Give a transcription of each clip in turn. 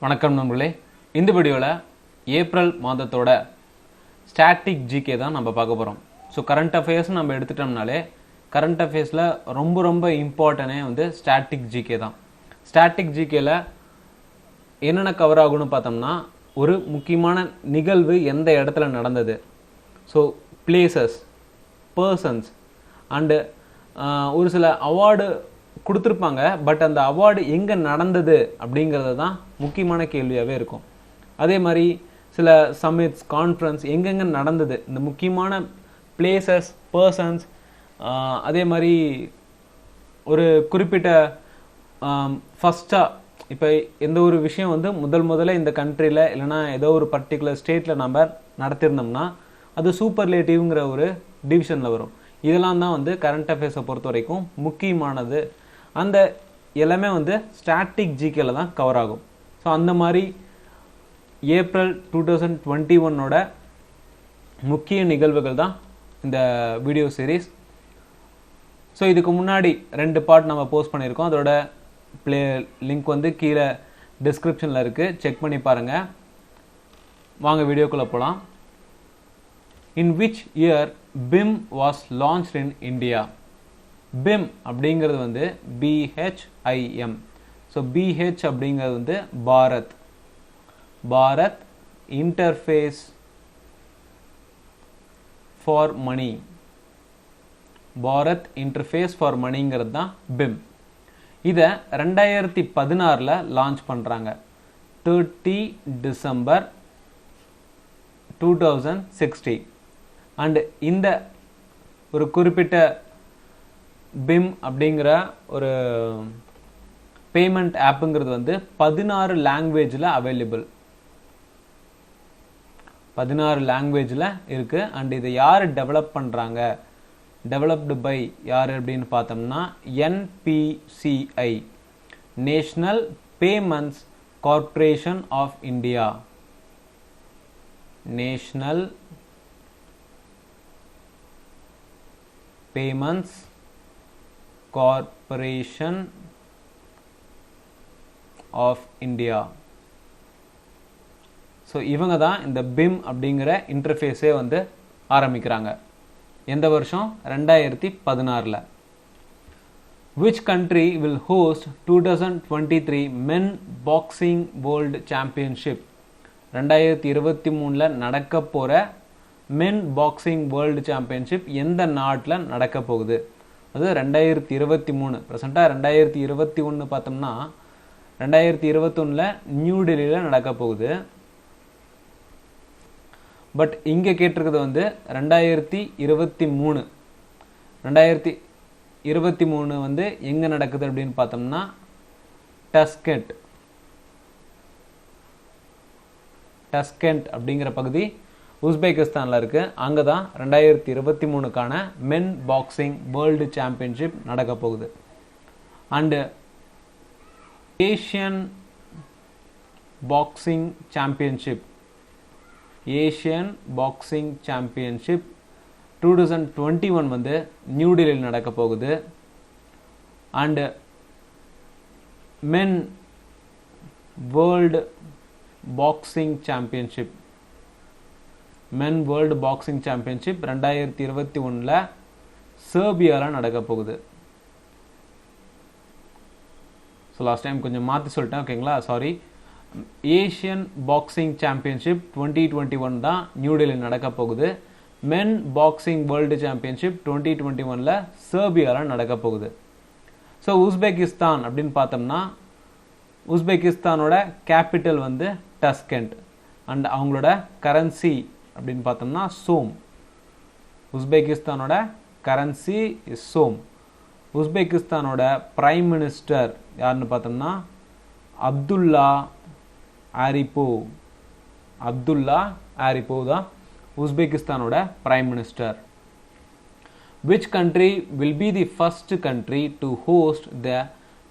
வணக்கம் நண்பர்களே. இந்த வீடியோவில் ஏப்ரல் மாதத்தோட ஸ்டாட்டிக் ஜிகே தான் நம்ம பார்க்க போகிறோம். ஸோ கரண்ட் அஃபேர்ஸ் நம்ம எடுத்துட்டோம்னாலே கரண்ட் அஃபேர்ஸில் ரொம்ப இம்பார்ட்டனே வந்து ஸ்டாட்டிக் ஜிகே தான். ஸ்டாட்டிக் ஜிகேல என்னென்ன கவர் ஆகும்னு பார்த்தோம்னா, ஒரு முக்கியமான நிகழ்வு எந்த இடத்துல நடந்தது, ஸோ பிளேசஸ், பர்சன்ஸ் அண்டு ஒரு சில அவார்டு கொடுத்துருப்பாங்க. பட் அந்த அவார்டு எங்கே நடந்தது அப்படிங்கிறது தான் முக்கியமான கேள்வியாகவே இருக்கும். அதே மாதிரி சில சமிட்ஸ், கான்ஃபரன்ஸ் எங்கெங்கே நடந்தது, இந்த முக்கியமான பிளேசஸ், பர்சன்ஸ், அதே மாதிரி ஒரு குறிப்பிட்ட ஃபஸ்ட்டாக இப்போ எந்த ஒரு விஷயம் வந்து முதல்ல இந்த கண்ட்ரியில் இல்லைனா ஏதோ ஒரு பர்டிகுலர் ஸ்டேட்டில் நம்ம நடத்திருந்தோம்னா அது சூப்பர்லேட்டிவ்ங்கிற ஒரு டிவிஷனில் வரும். இதெல்லாம் தான் வந்து கரண்ட் அஃபேர்ஸை பொறுத்த வரைக்கும் முக்கியமானது. அந்த எல்லாமே வந்து ஸ்டாட்டிக் ஜிகேல தான் கவர் ஆகும். ஸோ அந்த மாதிரி ஏப்ரல் 2021 முக்கிய நிகழ்வுகள் தான் இந்த வீடியோ சீரீஸ். ஸோ இதுக்கு முன்னாடி 2 பார்ட் நம்ம போஸ்ட் பண்ணியிருக்கோம். அதோட லிங்க் வந்து கீழே டிஸ்கிரிப்ஷனில் இருக்குது, செக் பண்ணி பாருங்கள். வாங்க வீடியோக்குள்ளே போகலாம். In which year BIM was launched in India? BIM அப்படிங்கிறது வந்து BHIM. ஸோ BH அப்படிங்கிறது வந்து Bharat interface for money. Bharat interface for மணிங்கிறது தான் BIM. இதை 2016 லான்ச் பண்ணுறாங்க. 30 டிசம்பர் 2016. அண்டு இந்த ஒரு குறிப்பிட்ட BIM அப்படிங்கிற ஒரு பேமெண்ட் ஆப்புங்கிறது வந்து 16 லாங்குவேஜில் அவைலபிள். 16 லாங்குவேஜில் இருக்குது. அண்ட் இதை யார் டெவலப் பண்ணுறாங்க, டெவலப்டு பை யார் அப்படின்னு பார்த்தோம்னா NPCI, national payments corporation of India. National payments corporation of India. So இவங்க தான் இந்த BIM அப்படிங்கிற இன்டர்ஃபேஸே வந்து ஆரம்பிக்கிறாங்க. எந்த வருஷம்? 2016. Which country will host 2023 men boxing world championship? 2023 நடக்க போகிற மென் பாக்ஸிங் வேர்ல்டு சாம்பியன்ஷிப் எந்த நாட்டில் நடக்க போகுது? அது 2023. ப்ரெசண்ட்டாக 2021 பார்த்தோம்னா 2021 நியூ டெல்லியில் நடக்க போகுது. பட் இங்கே கேட்டிருக்கிறது வந்து 2023. 2023 வந்து எங்கே நடக்குது அப்படின்னு பார்த்தோம்னா டஸ்கெண்ட் அப்படிங்கிற பகுதி உஸ்பெகிஸ்தானில் இருக்குது. அங்கே தான் 2023க்கான மென் பாக்ஸிங் வேர்ல்டு சாம்பியன்ஷிப் நடக்க போகுது. அண்டு ஏஷியன் பாக்ஸிங் சாம்பியன்ஷிப் 2021 வந்து நியூ டெல்லியில் நடக்க போகுது. And men world boxing championship, men world boxing championship 2021 சர்பியாவில் நடக்க போகுது. ஸோ லாஸ்ட் டைம் கொஞ்சம் மாற்றி சொல்லிட்டேன், ஓகேங்களா, சாரி. ஏஷியன் பாக்ஸிங் சாம்பியன்ஷிப் 2021 தான் நியூ டெல்லியில் நடக்க போகுது. மென் பாக்ஸிங் வேர்ல்டு சாம்பியன்ஷிப் 2021 சர்பியாவில் நடக்க போகுது. ஸோ உஸ்பெகிஸ்தான் அப்படின்னு பார்த்தோம்னா உஸ்பெகிஸ்தானோட கேபிட்டல் வந்து டஸ்கெண்ட். அண்ட் அவங்களோட கரன்சி அப்படின்னு பார்த்தோம்னா சோம். உஸ்பெகிஸ்தானோட கரன்சி இஸ் சோம். உஸ்பெகிஸ்தானோட பிரைம் மினிஸ்டர் யாருன்னு பார்த்தோம்னா அப்துல்லா ஆரிப்போ தான் உஸ்பெகிஸ்தானோட prime minister. Which country will be the first country to host the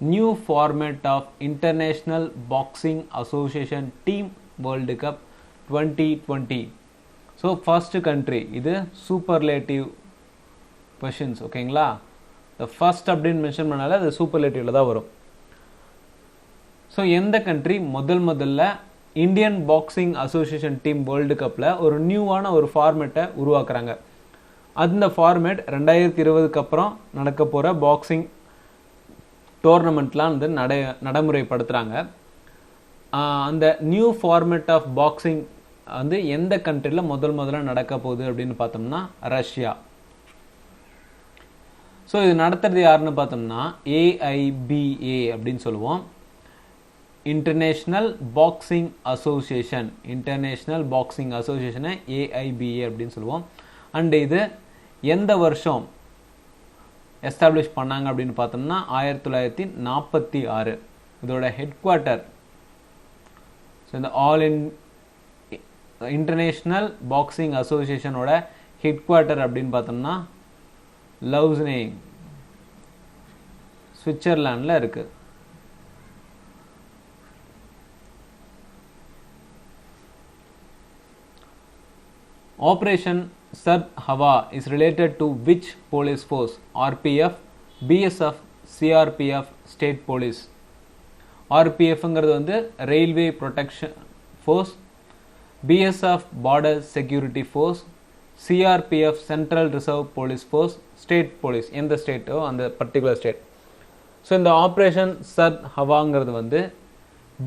new format of international boxing association team world cup 2020? So first country, இது superlative questions, ஓகேங்களா. The first அப்படின்னு mention பண்ணால அது சூப்பர்லேட்டிவ்ல தான் வரும். So so எந்த country முதல்ல Indian boxing association team world கப்பில் ஒரு நியூவான ஒரு ஃபார்மேட்டை உருவாக்குறாங்க. அந்த ஃபார்மேட் 2020க்கு அப்புறம் நடக்க போகிற பாக்ஸிங் டோர்னமெண்ட்லாம் வந்து நடைமுறைப்படுத்துகிறாங்க. அந்த நியூ ஃபார்மேட் ஆஃப் பாக்ஸிங் வந்து எந்த கண்ட்ரியில் முதல்ல நடக்க போகுது அப்படின்னு பார்த்தோம்னா ரஷ்யா. ஸோ இது நடத்துறது யாருன்னு பார்த்தோம்னா AIBA அப்படின்னு சொல்லுவோம், international boxing association. International boxing அசோசியேஷனை AIBA அப்படின்னு சொல்லுவோம். அண்டு இது எந்த வருஷம் எஸ்டாப்ளிஷ் பண்ணாங்க அப்படின்னு பார்த்தோம்னா 1946. இதோட ஹெட் குவார்ட்டர், ஸோ இந்த இன்டர்நேஷ்னல் பாக்ஸிங் அசோசியேஷனோட ஹெட் குவார்ட்டர் அப்படின்னு பார்த்தோம்னா லவ்ஸ்னே, சுவிட்சர்லாண்டில் இருக்கு. Operation சர்த் Hawa is related to which police force? RPF, BSF, CRPF, state police. RPFங்கிறது வந்து railway protection force, BSF border security force, CRPF central reserve police force, state police எந்த ஸ்டேட்டோ அந்த particular state. So இந்த operation Sard ஹவாங்கிறது வந்து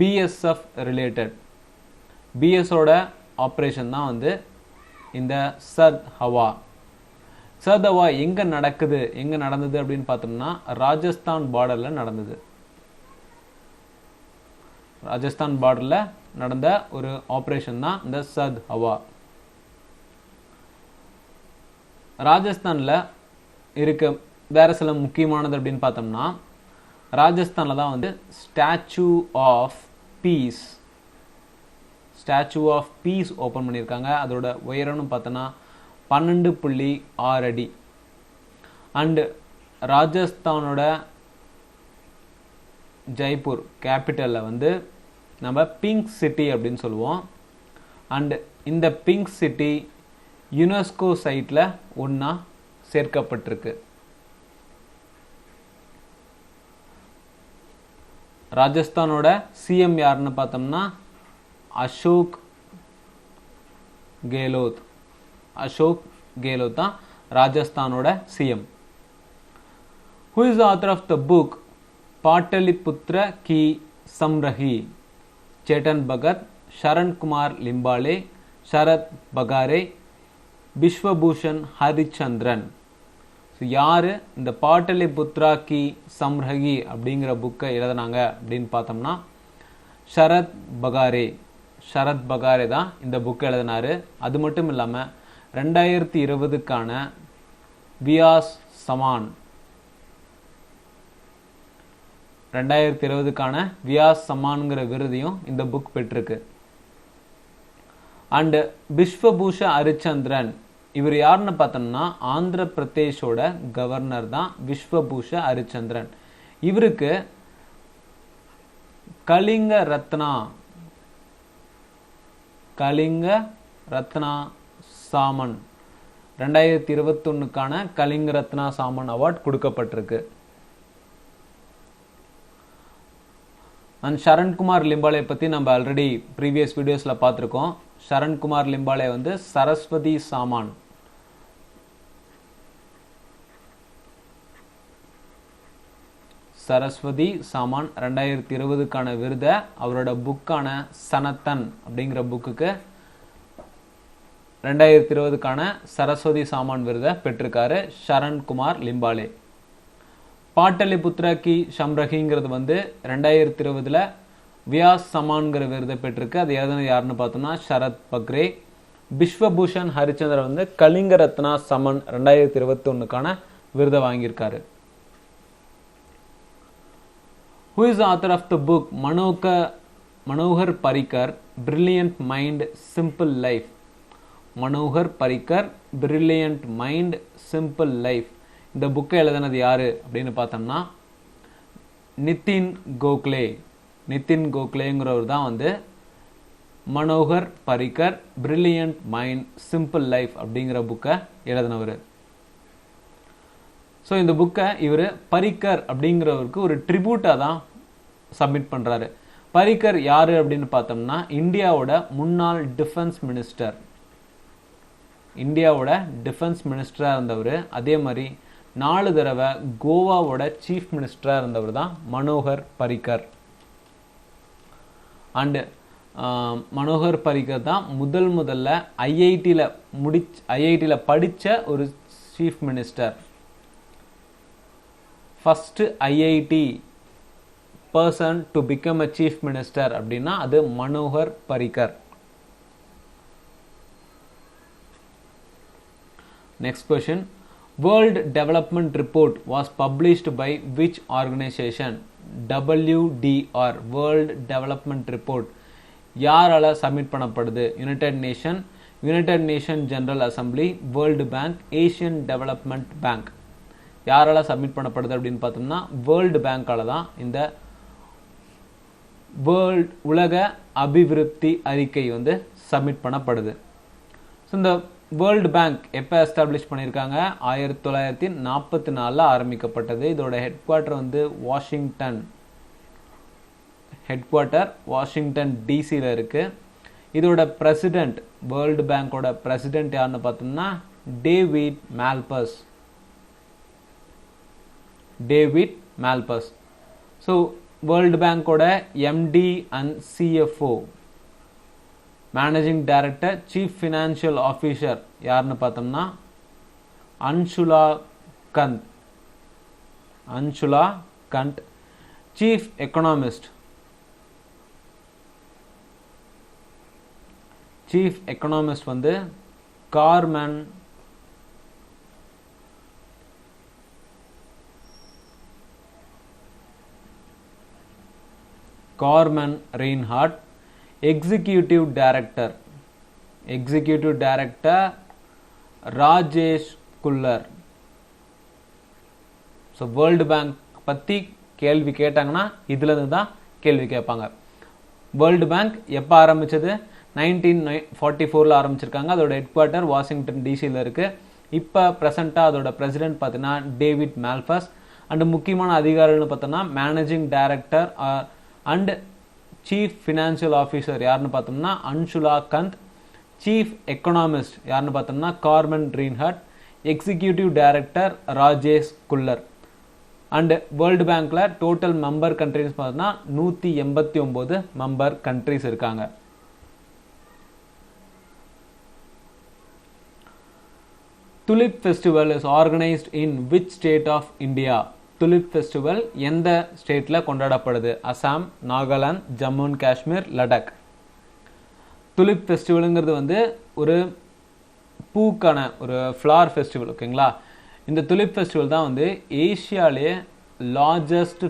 BSF related. பிஎஸோட operation தான் வந்து இந்த சர்த் ஹவா. சர்த் ஹவா எங்கே நடந்தது அப்படின்னு பார்த்தோம்னா ராஜஸ்தான் பார்டரில் நடந்தது. ராஜஸ்தான் பார்டரில் நடந்த ஒரு ஆப்ரேஷன் தான் இந்த சர்த் ஹவா. ராஜஸ்தானில் இருக்க வேற சில முக்கியமானது அப்படின்னு பார்த்தோம்னா ராஜஸ்தானில் தான் வந்து ஸ்டாச்சு ஆஃப் பீஸ் ஓப்பன் பண்ணியிருக்காங்க. அதோட உயரம்னு பார்த்தோன்னா 12.6 அடி. அண்டு ராஜஸ்தானோட ஜெய்ப்பூர் கேபிட்டலில் வந்து நம்ம பிங்க் சிட்டி அப்படின்னு சொல்லுவோம். அண்டு இந்த பிங்க் சிட்டி யுனெஸ்கோ சைட்டில் ஒன்றா சேர்க்கப்பட்டிருக்கு. ராஜஸ்தானோட சிஎம் யாருன்னு பார்த்தோம்னா அசோக் கெலோத் தான் ராஜஸ்தானோட CM. Who is the author of the book Pataliputra ki Samragyi? Chetan Bhagat, Sharan Kumar Limbale, Sharad Bagare, Vishwabhushan Harichandran. யாரு இந்த பாட்டலிபுத்ரா கி சம்ரஹி அப்படிங்கிற புக்கை எழுதினாங்க அப்படின்னு பார்த்தோம்னா சரத் பகாரே தான் இந்த புக்கை எழுதினாரு. அது மட்டும் இல்லாமல் 2020க்கான வியாஸ் சமான்ங்கிற விருதையும் இந்த புக் பெற்றிருக்கு. அண்டு விஸ்வபூஷ ஹரிச்சந்திரன் இவர் யாருன்னு பார்த்தோம்னா ஆந்திர பிரதேஷோட கவர்னர் தான் விஸ்வபூஷ ஹரிச்சந்திரன். இவருக்கு கலிங்க ரத்னா சாமன் 2021க்கான கலிங்க ரத்னா சாமன் அவார்ட் கொடுக்கப்பட்டிருக்கு. அண்ட் சரண்குமார் லிம்பாலே பற்றி நம்ம ஆல்ரெடி ப்ரீவியஸ் வீடியோஸில் பார்த்துருக்கோம். சரண்குமார் லிம்பாலே வந்து சரஸ்வதி சாமான் சரஸ்வதி சாமான் 2020க்கான விருதை அவரோட புக்கான சனத்தன் அப்படிங்கிற புக்குக்கு 2020க்கான சரஸ்வதி சாமான் விருதை பெற்றிருக்காரு சரண்குமார் லிம்பாலே. பாட்டலிபுத்ர கி சம்ரஹிங்கிறது வந்து 2020ல் வியாஸ் சமான்கிற விருதை பெற்றிருக்கு. அது எழுதினது யாருன்னு பார்த்தோம்னா சரத் பக்ரே. விஸ்வபூஷன் ஹரிச்சந்திரன் வந்து கலிங்க ரத்னா சமன் 2021க்கான விருதை வாங்கியிருக்காரு. Who is the author of the book Manohar Parrikar, Brilliant Mind, Simple Life? Manohar Parrikar, Brilliant Mind, Simple Life. இந்த புக்கை எழுதினது யாரு அப்படின்னு பார்த்தோம்னா நிதின் கோக்லேங்கிறவர் தான் வந்து Manohar Parrikar brilliant mind simple life அப்படிங்கிற புக்கை எழுதினவர். ஸோ இந்த புக்கை இவர் பரிக்கர் அப்படிங்கிறவருக்கு ஒரு ட்ரிபியூட்டாக தான் சப்மிட் பண்ணுறாரு. பரிக்கர் யாரு அப்படின்னு பார்த்தோம்னா இந்தியாவோட முன்னாள் டிஃபென்ஸ் மினிஸ்டர். இந்தியாவோட டிஃபென்ஸ் மினிஸ்டராக இருந்தவர். அதே மாதிரி 4 தடவை கோவாவோட சீஃப் மினிஸ்டராக இருந்தவர் தான் மனோகர் பரிக்கர். அண்டு மனோகர் பரிக்கர் தான் முதல்ல ஐஐடியில் படித்த ஒரு chief minister. First IIT person to become a chief minister அப்படின்னா அது Manohar Parrikar. Next question. World Development Report was published by which organization? WDR, World Development Report. யாரால சப்மிட் பண்ணப்படுது? United Nation General Assembly, World Bank, Asian Development Bank. யாரால submit பண்ணப்படுது அப்படின்னு பார்த்தோம்னா world பேங்கால தான் இந்த உலக அபிவிருத்தி அறிக்கை வந்து சப்மிட் பண்ணப்படுது. ஸோ இந்த வேர்ல்டு பேங்க் எப்போ எஸ்டாப்ளிஷ் பண்ணியிருக்காங்க? 1944 ஆரம்பிக்கப்பட்டது. இதோட ஹெட் குவார்ட்டர் வாஷிங்டன் டிசியில் இருக்கு. இதோட பிரசிடென்ட், வேர்ல்டு பேங்கோட பிரசிடென்ட் யாருன்னு பார்த்தோம்னா டேவிட் மால்பஸ். ஸோ வேர்ல்டு பேங்கோட MD and CFO, managing director, chief financial officer யாருன்னு பார்த்தோம்னா அன்சுலா கண்ட். சீஃப் எக்கனாமிஸ்ட் வந்து Carmen Reinhart. Executive director Rajesh Khullar. So world bank பற்றி கேள்வி கேட்டாங்கன்னா இதுல இருந்து தான் கேள்வி கேட்பாங்க. வேர்ல்டு பேங்க் எப்போ ஆரம்பிச்சது? 1944 ஆரம்பிச்சிருக்காங்க. அதோட ஹெட் குவார்ட்டர் வாஷிங்டன் டிசியில் இருக்கு. இப்போ ப்ரெசென்ட்டாக அதோட பிரசிடென்ட் பார்த்தீங்கன்னா டேவிட் மால்பஸ். அண்ட் முக்கியமான அதிகாரிகள்னு பார்த்தோம்னா managing director and chief financial officer யாருன்னு பார்த்தோம்னா அன்சுலா கந்த். சீஃப் எக்கனாமிஸ்ட் யாருன்னு பார்த்தோம்னா Carmen Reinhart. Executive director Rajesh Kullar. And world பேங்க்ல டோட்டல் மெம்பர் கண்ட்ரிஸ் பார்த்தோம்னா 189 மெம்பர் கண்ட்ரிஸ் இருக்காங்க. Tulip festival is organised in which state of India? Tulip festival எந்த ஸ்டேட்ல கொண்டாடப்படுது? அசாம், நாகாலாந்து, ஜம்மு அண்ட் காஷ்மீர், லடாக். துலிப் ஃபெஸ்டிவலுங்கிறது வந்து ஒரு பூக்கான ஒரு ஃப்ளவர் ஃபெஸ்டிவல். ஓகேங்களா? இந்த துலிப் ஃபெஸ்டிவல் தான் வந்து ஏசியாலேயே லார்ஜஸ்ட்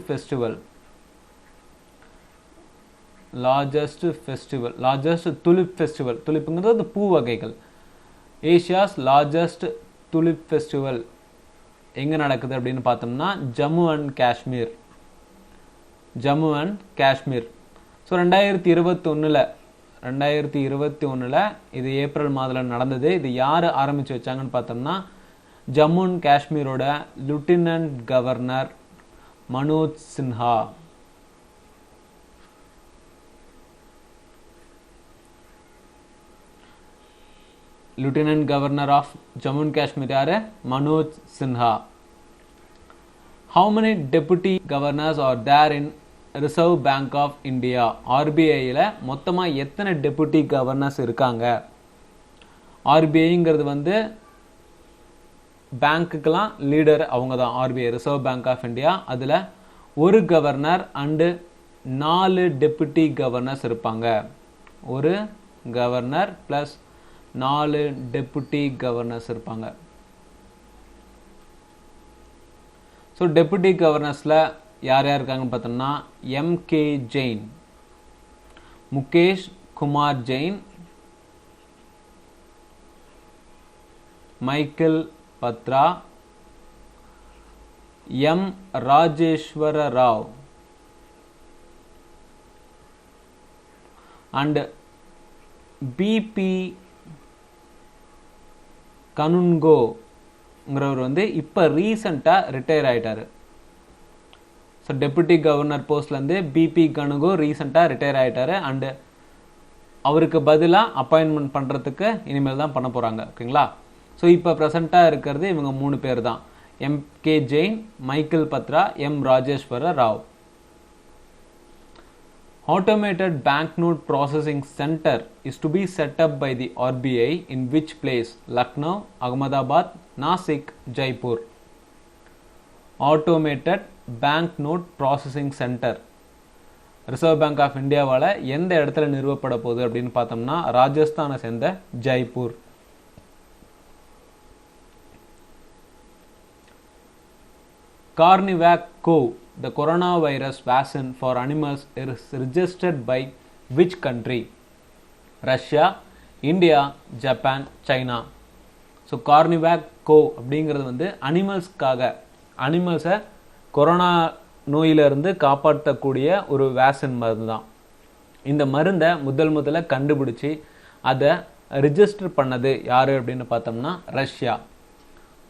துலிப் ஃபெஸ்டிவல். துலிப்புங்கிறது பூ வகைகள். ஏசியாஸ் லார்ஜஸ்ட் துலிப் ஃபெஸ்டிவல் எங்கே நடக்குது அப்படின்னு பார்த்தோம்னா ஜம்மு அண்ட் காஷ்மீர். ஸோ 2021 இது ஏப்ரல் மாதத்தில் நடந்தது. இது யார் ஆரம்பித்து வச்சாங்கன்னு பார்த்தோம்னா ஜம்மு அண்ட் காஷ்மீரோட lieutenant governor Manoj Sinha. Lieutenant Governor of Jammu and Kashmir யாரு? Manoj Sinha. How many deputy governors are there in Reserve Bank of India? RBIல மொத்தமா எத்தனை டெபுட்டி கவர்னர்ஸ் இருக்காங்க? RBIங்கிறது வந்து பேங்க்குக்கெல்லாம் லீடர் அவங்க தான். RBI, reserve bank of India. அதில் ஒரு கவர்னர் அண்டு 4 டெபுட்டி கவர்னர்ஸ் இருப்பாங்க. ஒரு கவர்னர் பிளஸ் 4 டெபுட்டி கவர்னர்ஸ் இருப்பாங்க. ஸோ டெபுட்டி கவர்னர்ஸில் யார் இருக்காங்கன்னு பார்த்தோம்னா MK Jain, Mukesh Kumar Jain, Michael Patra, M Rajeswara Rao and BP கனுன்கோங்கிறவர் வந்து இப்போ ரீசண்டாக ரிட்டையர் ஆகிட்டார். ஸோ டெபுட்டி கவர்னர் போஸ்ட்லேருந்து பிபி கனுகு ரீசெண்டாக ரிட்டையர் ஆகிட்டாரு. அண்டு அவருக்கு பதிலாக அப்பாயின்மெண்ட் பண்ணுறதுக்கு இனிமேல் தான் பண்ண போகிறாங்க. ஓகேங்களா? ஸோ இப்போ ப்ரெசண்ட்டாக இருக்கிறது இவங்க 3 பேர் தான். MK Jain, Michael Patra, M Rajeswara Rao. Automated banknote processing center is to be set up by the RBI in which place? Lucknow, Ahmedabad, Nasik, Jaipur. Automated banknote processing center reserve bank of இந்தியாவால் எந்த இடத்துல நிறுவப்பட போகுது அப்படின்னு பார்த்தோம்னா ராஜஸ்தானை சேர்ந்த Jaipur. Carnivac Co. The coronavirus vaccine for animals is registered by which country? Russia, India, Japan, China. So Carnivac Co. அப்படிங்கிறது வந்து அனிமல்ஸை கொரோனா நோயிலிருந்து காப்பாற்றக்கூடிய ஒரு வேக்சின் மருந்து தான். இந்த மருந்தை முதல்ல கண்டுபிடிச்சி அதை ரிஜிஸ்டர் பண்ணது யார் அப்படின்னு பார்த்தோம்னா ரஷ்யா.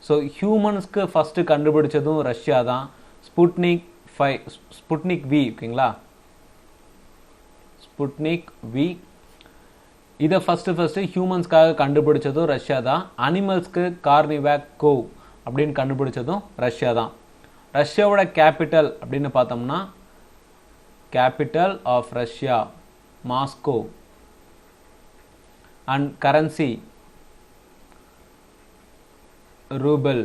ஸோ ஹியூமன்ஸ்க்கு ஃபஸ்ட்டு கண்டுபிடிச்சதும் ரஷ்யா தான். ஸ்புட்னிக் வி, ஓகேங்களா, ஸ்புட்னிக் வி இதை ஃபஸ்ட்டு ஹியூமன்ஸ்க்காக கண்டுபிடிச்சதும் ரஷ்யா தான். அனிமல்ஸ்க்கு கார்னிவேக் கோ அப்படின்னு கண்டுபிடிச்சதும் ரஷ்யா தான். ரஷ்யாவோட கேபிட்டல் அப்படின்னு பார்த்தோம்னா capital of Russia Moscow. And currency ruble.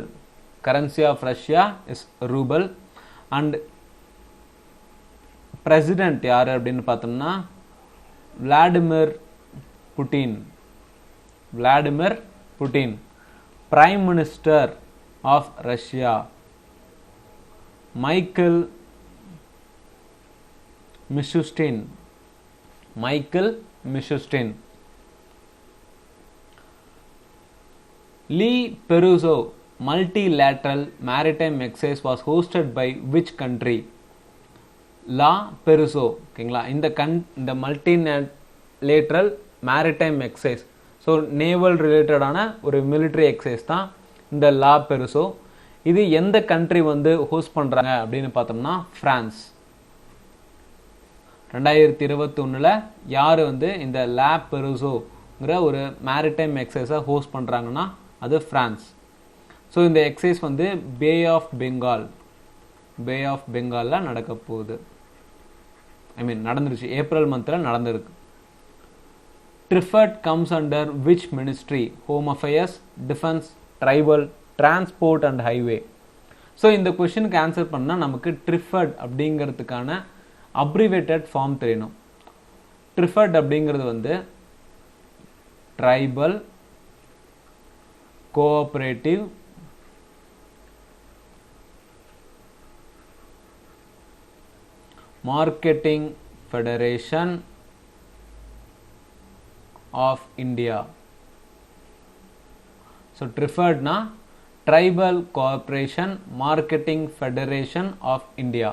Currency of Russia is ruble. And president யார் அப்படின்னு பார்த்தோம்னா Vladimir Putin. Prime minister of Russia Mikhail Mishustin. La Perouse multilateral maritime exercise was hosted by which country? La Perouse, ஓகேங்களா. இந்த multilateral maritime exercise, so naval ரிலேட்டடான ஒரு military exercise தான் இந்த லா பெருசோ. இது எந்த கண்ட்ரி வந்து ஹோஸ்ட் பண்ணுறாங்க அப்படின்னு பார்த்தோம்னா ஃப்ரான்ஸ். 2021 யார் வந்து இந்த லா பெருசோங்கிற ஒரு மேரிடைம் எக்ஸசைஸை ஹோஸ்ட் பண்ணுறாங்கன்னா அது ஃப்ரான்ஸ். ஸோ இந்த எக்ஸசைஸ் வந்து பே ஆஃப் பெங்காலில் நடக்க போகுது. நடந்துருச்சு, ஏப்ரல் மந்தில் நடந்திருக்கு. TRIFED comes under which ministry? Home affairs, defence, tribal, transport and highway. So இந்த கொஷனுக்கு ஆன்சர் பண்ணால் நமக்கு ட்ரிஃபர்ட் அப்படிங்கிறதுக்கான அப்ரிவேட்டட் ஃபார்ம் தெரியணும். ட்ரிஃபர்ட் அப்படிங்கிறது வந்து tribal cooperative marketing federation of India. So ட்ரிஃபர்ட்னா tribal cooperation marketing federation of India.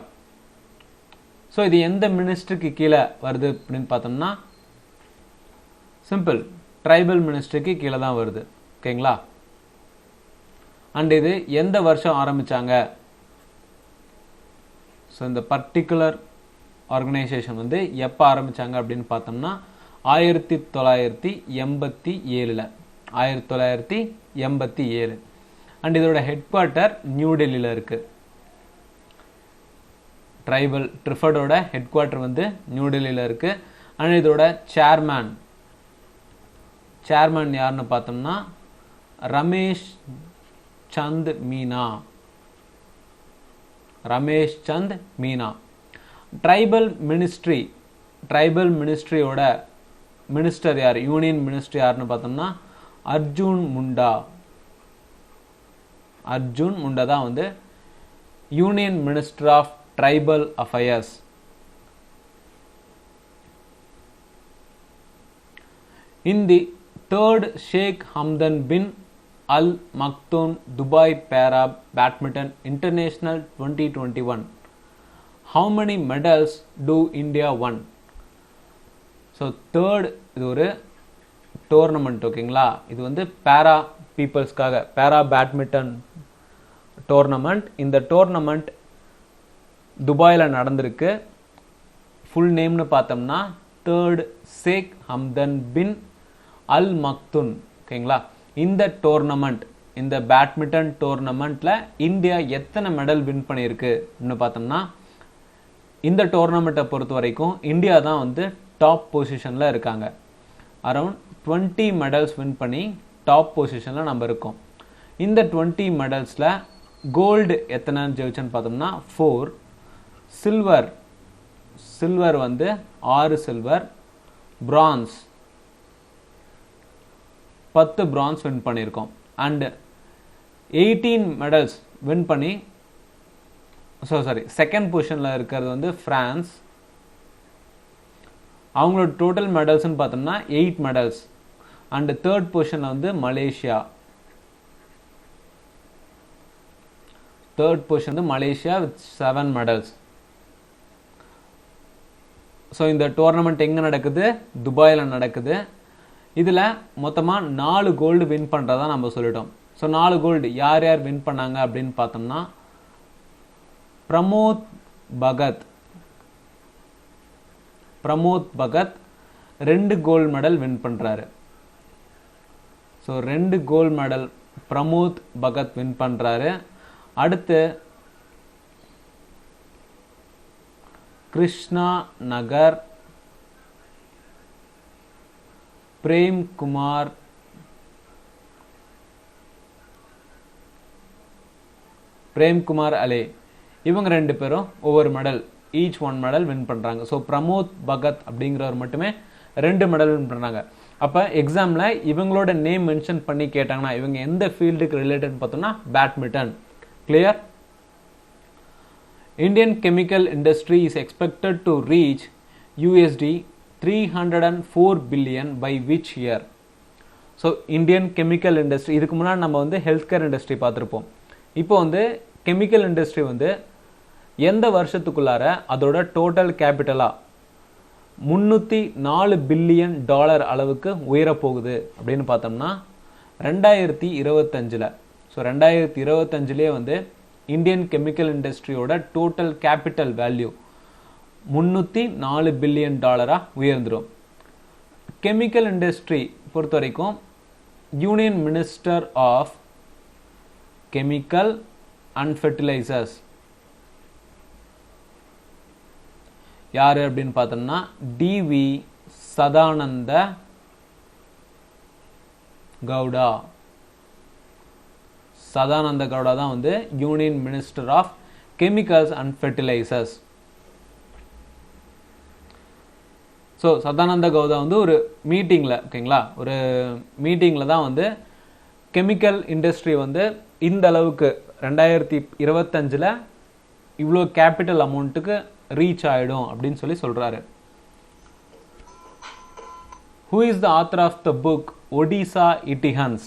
So இது எந்த மினிஸ்ட்ரிக்கு கீழே வருது அப்படின்னு பார்த்தோம்னா சிம்பிள், ட்ரைபல் மினிஸ்ட்ரிக்கு கீழே தான் வருது. ஓகேங்களா? அண்ட் இது எந்த வருஷம் ஆரம்பித்தாங்க? ஸோ இந்த பர்டிகுலர் ஆர்கனைசேஷன் வந்து எப்போ ஆரம்பித்தாங்க அப்படின்னு பார்த்தோம்னா 1987. அண்ட் இதோட ஹெட் குவார்ட்டர் நியூ டெல்லியில் இருக்குது. ட்ரிஃபர்டோட ஹெட் குவார்ட்டர் வந்து நியூ டெல்லியில் இருக்குது. அண்ட் இதோட சேர்மேன் யாருன்னு பார்த்தோம்னா ரமேஷ் சந்த் மீனா. ட்ரைபல் மினிஸ்ட்ரியோட மினிஸ்டர் யார், யூனியன் மினிஸ்ட்ரி யாருன்னு பார்த்தோம்னா அர்ஜுன் முண்டா தான் வந்து union minister of tribal affairs. In the third Sheikh Hamdan bin Al Maktoum Dubai Para Badminton International 2021, how many medals do India won? So third இது ஒரு டோர்னமெண்ட், ஓகேங்களா. இது வந்து பேரா பீப்புள்ஸ்க்காக பேரா பேட்மிண்டன் டோர்னமெண்ட். இந்த டோர்னமெண்ட் துபாயில் நடந்திருக்கு. ஃபுல் நேம்னு பார்த்தோம்னா தேர்ட் ஷேக் ஹம்தன் பின் அல் மக்துன். ஓகேங்களா, இந்த டோர்னமெண்ட், இந்த பேட்மிண்டன் டோர்னமெண்ட்ல இந்தியா எத்தனை மெடல் வின் பண்ணியிருக்கு அப்படின்னு பார்த்தோம்னா, இந்த டோர்னமெண்ட்டை பொறுத்த வரைக்கும் இந்தியா தான் வந்து டாப் பொசிஷனில் இருக்காங்க. அரௌண்ட் 20 மெடல்ஸ் வின் பண்ணி டாப் பொசிஷனில் நம்ம இருக்கோம். இந்த 20 மெடல்ஸில் கோல்டு எத்தனை ஜெயிச்சோன்னு பார்த்தோம்னா 4, சில்வர் வந்து 6 சில்வர், பிரான்ஸ் 10 பிரான்ஸ் வின் பண்ணியிருக்கோம். அண்ட் 18 மெடல்ஸ் வின் பண்ணி செகண்ட் பொசிஷனில் இருக்கிறது வந்து பிரான்ஸ். அவங்களோட டோட்டல் மெடல்ஸ்ன்னு பார்த்தோம்னா 8 மெடல்ஸ். அண்ட் தேர்ட் பொசிஷனில் வந்து மலேசியா. தேர்ட் பொசிஷன் வந்து மலேசியா வித் 7 மெடல்ஸ். ஸோ இந்த டோர்னமெண்ட் எங்கே நடக்குது? துபாயில் நடக்குது. இதில் மொத்தமாக 4 கோல்டு வின் பண்ணுறதா நம்ம சொல்லிட்டோம். ஸோ 4 கோல்டு யார் யார் வின் பண்ணாங்க அப்படின்னு பார்த்தோம்னா, Pramod Bhagat 2 gold medal win பண்ணுறாரு. So 2 gold medal Pramod Bhagat win பண்ணுறாரு. அடுத்து கிருஷ்ணா நகர் பிரேம்குமார் அலே, இவங்க 2 பேரும் ஒவ்வொரு மெடல், ஈச் 1 மெடல் வின் பண்ணுறாங்க. ஸோ பிரமோத் பகத் அப்படிங்கிறவர் மட்டுமே 2 மெடல் வின் பண்ணுறாங்க. அப்போ எக்ஸாமில் இவங்களோட நேம் மென்ஷன் பண்ணி கேட்டாங்கன்னா இவங்க எந்த ஃபீல்டுக்கு ரிலேட்டட் பார்த்தோம்னா badminton. Clear? Indian chemical industry is expected to reach USD 304 billion by which year? So Indian chemical industry, இதுக்கு முன்னாடி நம்ம வந்து ஹெல்த் கேர் இண்டஸ்ட்ரி பார்த்துருப்போம். இப்போ வந்து கெமிக்கல் இண்டஸ்ட்ரி வந்து எந்த வருஷத்துக்குள்ளார அதோட டோட்டல் கேபிட்டலாக $304 பில்லியன் அளவுக்கு உயரப்போகுது அப்படின்னு பார்த்தோம்னா 2025. ஸோ 2025லே வந்து இந்தியன் கெமிக்கல் இண்டஸ்ட்ரியோட டோட்டல் கேபிட்டல் வேல்யூ $304 பில்லியன் உயர்ந்துடும். கெமிக்கல் இண்டஸ்ட்ரி பொறுத்த வரைக்கும் union minister of chemical and fertilisers யாரு அப்படின்னு பார்த்தோம்னா DV சதானந்த கவுடா. தான் வந்து union minister of chemicals and fertilisers. So Sadananda Gowda வந்து ஒரு மீட்டிங்கில், ஓகேங்களா, ஒரு மீட்டிங்கில் தான் வந்து கெமிக்கல் இண்டஸ்ட்ரி வந்து இந்த அளவுக்கு 2025 இவ்வளோ கேபிட்டல் அமௌண்ட்டுக்கு ரீச் ஆகிடும் அப்படின்னு சொல்லி சொல்கிறாரு. Who is the author of the book Odisha Itihans?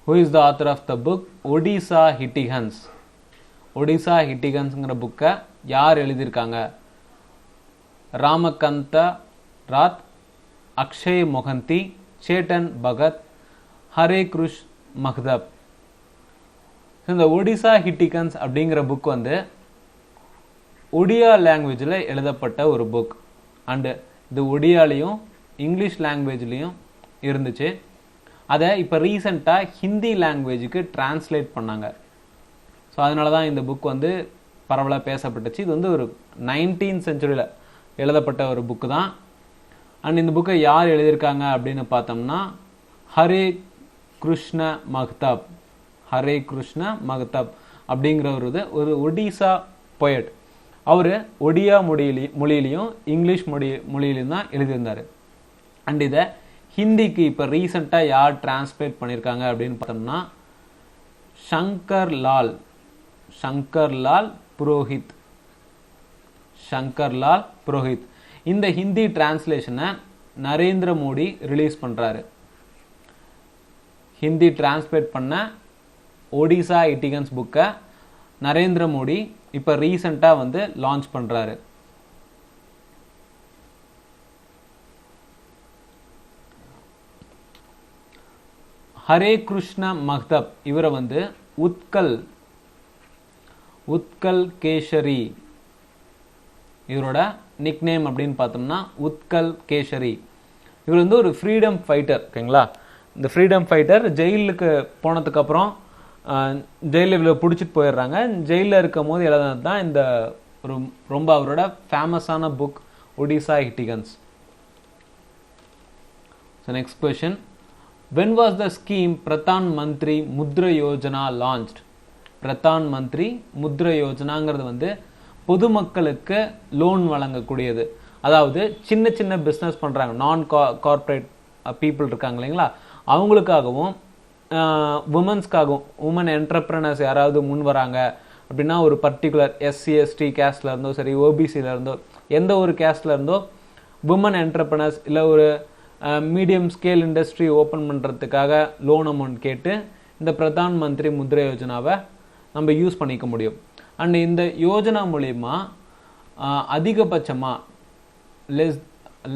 Who is the author of the book Odisha Itihans? Odisha ஹிட்டிகன்ஸ்ங்கிற புக்கை யார் எழுதியிருக்காங்க? ராமகந்த ராத், அக்ஷய் மொஹந்தி, சேட்டன் பகத், ஹரே கிருஷ் மஹ்தப். இந்த ஒடிசா ஹிட்டிகன்ஸ் அப்படிங்கிற புக் வந்து ஒடியா லாங்குவேஜில் எழுதப்பட்ட ஒரு புக். அண்டு இது ஒடியாலையும் இங்கிலீஷ் லாங்குவேஜ்லேயும் இருந்துச்சு. அதை இப்போ ரீசெண்டாக ஹிந்தி லாங்குவேஜுக்கு டிரான்ஸ்லேட் பண்ணாங்க. ஸோ அதனால தான் இந்த புக் வந்து பரவலாக பேசப்பட்டுச்சு. இது வந்து ஒரு 19th centuryல எழுதப்பட்ட ஒரு புக்கு தான். அண்ட் இந்த புக்கை யார் எழுதியிருக்காங்க அப்படின்னு பார்த்தோம்னா ஹரே கிருஷ்ண மஹ்தாப் அப்படிங்கிற ஒரு ஒடிசா பொயட். அவர் ஒடியா மொழியிலையும் இங்கிலீஷ் மொழியிலையும் தான் எழுதியிருந்தார். அண்ட் இதை ஹிந்திக்கு இப்போ ரீசெண்டாக யார் டிரான்ஸ்லேட் பண்ணியிருக்காங்க அப்படின்னு பார்த்தோம்னா சங்கர் லால் புரோஹித். இந்த ஹிந்தி டிரான்ஸ்லேஷனை நரேந்திர மோடி ரிலீஸ் பண்ணுறாரு. ஹிந்தி டிரான்ஸ்லேட் பண்ண ஒடிசா இட்டிகன்ஸ் புக்கை நரேந்திர மோடி இப்போ ரீசெண்டாக வந்து லான்ச் பண்ணுறாரு. ஹரே கிருஷ்ண மஹ்தப் இவரை வந்து உத்கல் உத்கல் கேசரி. இவரோட நிக் நேம் அப்படின்னு பார்த்தோம்னா உத்கல் கேசரி. இவர் வந்து ஒரு ஃப்ரீடம் ஃபைட்டர். ஓகேங்களா, இந்த ஃப்ரீடம் ஃபைட்டர் ஜெயிலுக்கு போனதுக்கப்புறம் ஜெயிலில் இவ்வளோ பிடிச்சிட்டு போயிடுறாங்க. ஜெயிலில் இருக்கும் போது எழுதுனது தான் இந்த ரொம்ப அவரோட ஃபேமஸான புக் ஒடிசா ஹிட்டிகன்ஸ். So next question, when was the scheme Pradhan Mantri Mudra Yojana launched? Pradhan Mantri Mudra யோஜனாங்கிறது வந்து பொதுமக்களுக்கு லோன் வழங்கக்கூடியது. அதாவது சின்ன சின்ன பிஸ்னஸ் பண்ணுறாங்க, நான் கார்பரேட் பீப்புள் இருக்காங்க இல்லைங்களா, அவங்களுக்காகவும் உமன்ஸ்க்காகவும், உமன் என்டர்பிரனர்ஸ் யாராவது முன் வராங்க அப்படின்னா ஒரு பர்டிகுலர் எஸ்சி எஸ்டி கேஸ்டில் இருந்தோ சரி, ஓபிசியில் இருந்தோ எந்த ஒரு கேஸ்டில் இருந்தோ உமன் என்டர்பிரனர்ஸ் இல்லை ஒரு மீடியம் ஸ்கேல் இண்டஸ்ட்ரி ஓப்பன் பண்ணுறதுக்காக லோன் அமௌண்ட் கேட்டு இந்த பிரதான் மந்திரி முத்ரா யோஜனாவை நம்ம யூஸ் பண்ணிக்க முடியும். அண்ட் இந்த யோஜனா மூலிமா அதிகபட்சமாக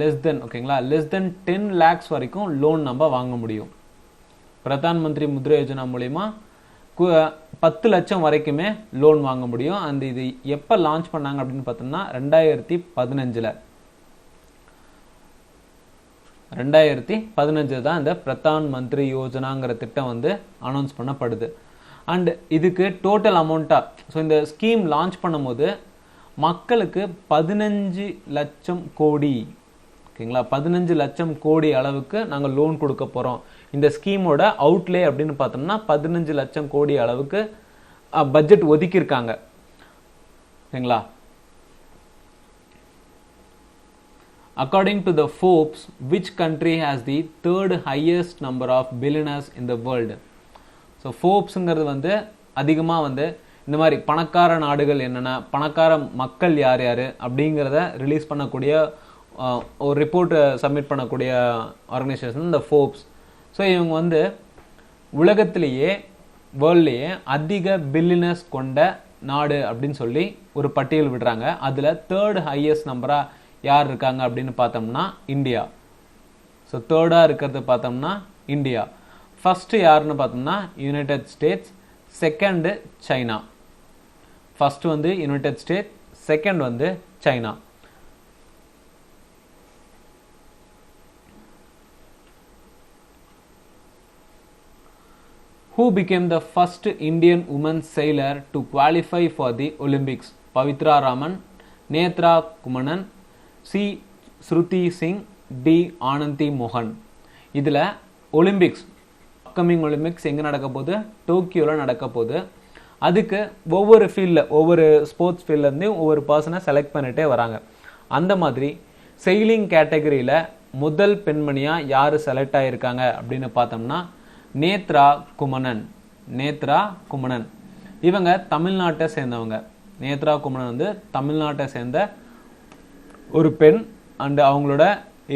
லெஸ் தென் ஓகேங்களா, லெஸ் தென் 10 lakhs வரைக்கும் லோன் நம்ம வாங்க முடியும். பிரதான் மந்திரி முத்ரா யோஜனா மூலிமா 10 லட்சம் வரைக்குமே லோன் வாங்க முடியும். அந்த இது எப்போ லான்ச் பண்ணாங்க அப்படின்னு பார்த்தோம்னா 2015 தான் இந்த பிரதான் மந்திரி யோஜனாங்கிற திட்டம் வந்து அனௌன்ஸ் பண்ணப்படுது. அண்ட் இதுக்கு டோட்டல் அமௌண்ட்டாக, ஸோ இந்த ஸ்கீம் லான்ச் பண்ணும்போது மக்களுக்கு 15 லட்சம் கோடி, ஓகேங்களா, 15 லட்சம் கோடி அளவுக்கு நாங்கள் லோன் கொடுக்க போகிறோம். இந்த ஸ்கீமோட அவுட்லே அப்படின்னு பார்த்தோம்னா 15 லட்சம் கோடி அளவுக்கு பட்ஜெட் ஒதுக்கியிருக்காங்க. ஓகேங்களா. According to the Forbes, which country has the third highest number of billionaires in the world? So ஃபோர்ப்ஸுங்கிறது வந்து அதிகமாக வந்து இந்த மாதிரி பணக்கார நாடுகள் என்னென்ன, பணக்கார மக்கள் யார் யார் அப்படிங்கிறத ரிலீஸ் பண்ணக்கூடிய ஒரு ரிப்போர்ட் சப்மிட் பண்ணக்கூடிய ஆர்கனைசேஷன் இந்த ஃபோர்ப்ஸ். ஸோ இவங்க வந்து உலகத்திலேயே வேர்ல்ட்லேயே அதிக பில்லியனர்ஸ் கொண்ட நாடு அப்படின்னு சொல்லி ஒரு பட்டியல் விடுறாங்க. அதில் தேர்ட் ஹையஸ்ட் நம்பராக யார் இருக்காங்க அப்படின்னு பார்த்தோம்னா இந்தியா. ஸோ தேர்டாக இருக்கிறது பார்த்தோம்னா இந்தியா. ஃபஸ்ட்டு யாருன்னு பார்த்தோம்னா United states, second China. First வந்து யுனைடெட் ஸ்டேட்ஸ், செகண்ட் வந்து China. Who became the first Indian woman sailor to qualify for the Olympics? Pavitra Raman, Netra Kumanan, C. Shruti Singh, D. Ananthi Mohan. இதில் Olympics, upcoming Olympics எங்கே நடக்க போகுது? டோக்கியோவில் நடக்க போகுது. அதுக்கு ஒவ்வொரு ஃபீல்டில், ஒவ்வொரு ஸ்போர்ட்ஸ் ஃபீல்ட்லேருந்தையும் ஒவ்வொரு பர்சனை செலக்ட் பண்ணிகிட்டே வராங்க. அந்த மாதிரி செயிலிங் கேட்டகரியில் முதல் பெண்மணியாக யார் செலக்ட் ஆகியிருக்காங்க அப்படின்னு பார்த்தோம்னா நேத்ரா குமணன். நேத்ரா குமணன் இவங்க தமிழ்நாட்டை சேர்ந்தவங்க. நேத்ரா குமணன் வந்து தமிழ்நாட்டை சேர்ந்த ஒரு பெண். அண்ட் அவங்களோட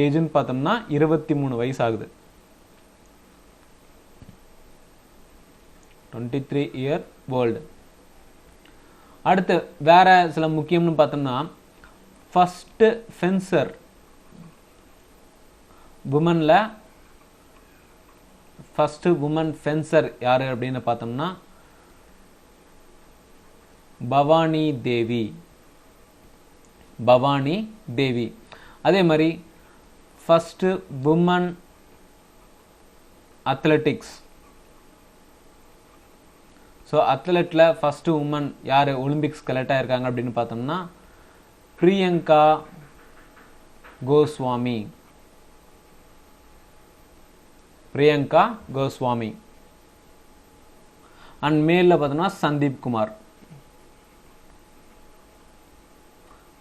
ஏஜ்னு பார்த்தோம்னா 23 வயசு ஆகுது. 23 இயர் வேர்ல்டு. அடுத்து வேற சில முக்கியம்னு பார்த்தோம்னா ஃபர்ஸ்ட் ஃபென்சர் உமன்ல ஃபர்ஸ்ட் உமன் ஃபென்சர் யாரு அப்படின்னு பார்த்தோம்னா பவானி தேவி. பவானி தேவி. அதே மாதிரி ஃபர்ஸ்ட் உமன் அத்லெட்டிக்ஸ். ஸோ அத்லெட்டில் ஃபர்ஸ்ட் உமன் யார் ஒலிம்பிக்ஸ் செலக்ட் ஆயிருக்காங்க அப்படின்னு பார்த்தோம்னா பிரியங்கா கோஸ்வாமி. பிரியங்கா கோஸ்வாமி. அண்ட் மேலில் பார்த்தோம்னா சந்தீப் குமார்.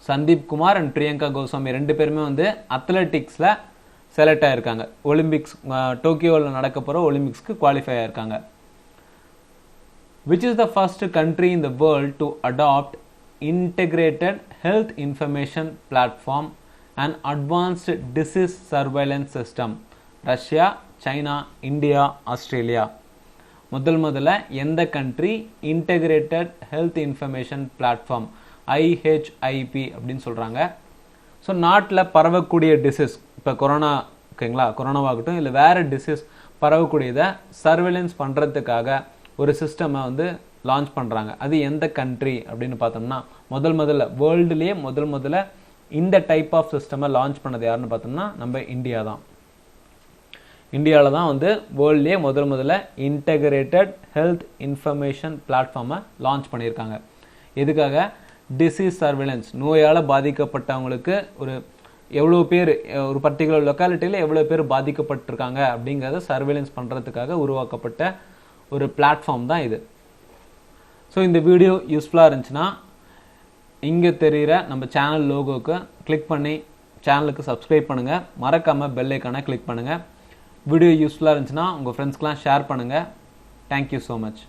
சந்தீப் குமார் அண்ட் பிரியங்கா கோஸ்வாமி ரெண்டு பேருமே வந்து அத்லெட்டிக்ஸில் செலக்ட் ஆகிருக்காங்க. ஒலிம்பிக்ஸ் டோக்கியோவில் நடக்க போகிற ஒலிம்பிக்ஸ்க்கு qualify ஆகிருக்காங்க. Which is the first country in the world to adopt integrated health information platform and advanced disease surveillance system? Russia, China, India, Australia. முதல்ல எந்த country integrated health information platform IHIP அப்படின்னு சொல்கிறாங்க. So நாட்டில் பரவக்கூடிய disease, இப்போ corona, ஓகேங்களா, கொரோனாவாகட்டும் இல்லை வேறு டிசீஸ் பரவக்கூடியதை சர்வேலன்ஸ் பண்ணுறதுக்காக ஒரு சிஸ்டமை வந்து லான்ச் பண்ணுறாங்க. அது எந்த கண்ட்ரி அப்படின்னு பார்த்தோம்னா முதல்ல வேர்ல்டுலேயே முதல்ல இந்த டைப் ஆஃப் சிஸ்டமை லான்ச் பண்ணது யாருன்னு பார்த்தோம்னா நம்ம இந்தியா தான். இந்தியாவில் தான் வந்து வேர்ல்ட்லேயே முதல்ல இன்டகிரேட்டட் ஹெல்த் இன்ஃபர்மேஷன் பிளாட்ஃபார்மை லான்ச் பண்ணியிருக்காங்க. எதுக்காக? டிசீஸ் சர்வேலன்ஸ், நோயால் பாதிக்கப்பட்டவங்களுக்கு எவ்வளோ பேர் ஒரு பர்டிகுலர் லொக்காலிட்டியில் எவ்வளோ பேர் பாதிக்கப்பட்டிருக்காங்க அப்படிங்கிறத சர்வேலன்ஸ் பண்ணுறதுக்காக உருவாக்கப்பட்ட ஒரு பிளாட்ஃபார்ம் தான் இது. ஸோ இந்த வீடியோ யூஸ்ஃபுல்லாக இருந்துச்சுன்னா இங்கே தெரிகிற நம்ம சேனல் லோகோவுக்கு கிளிக் பண்ணி சேனலுக்கு சப்ஸ்கிரைப் பண்ணுங்கள். மறக்காமல் பெல் ஐக்கானை கிளிக் பண்ணுங்கள். வீடியோ யூஸ்ஃபுல்லாக இருந்துச்சுன்னா உங்கள் ஃப்ரெண்ட்ஸ்க்கெலாம் ஷேர் பண்ணுங்கள். Thank you so much.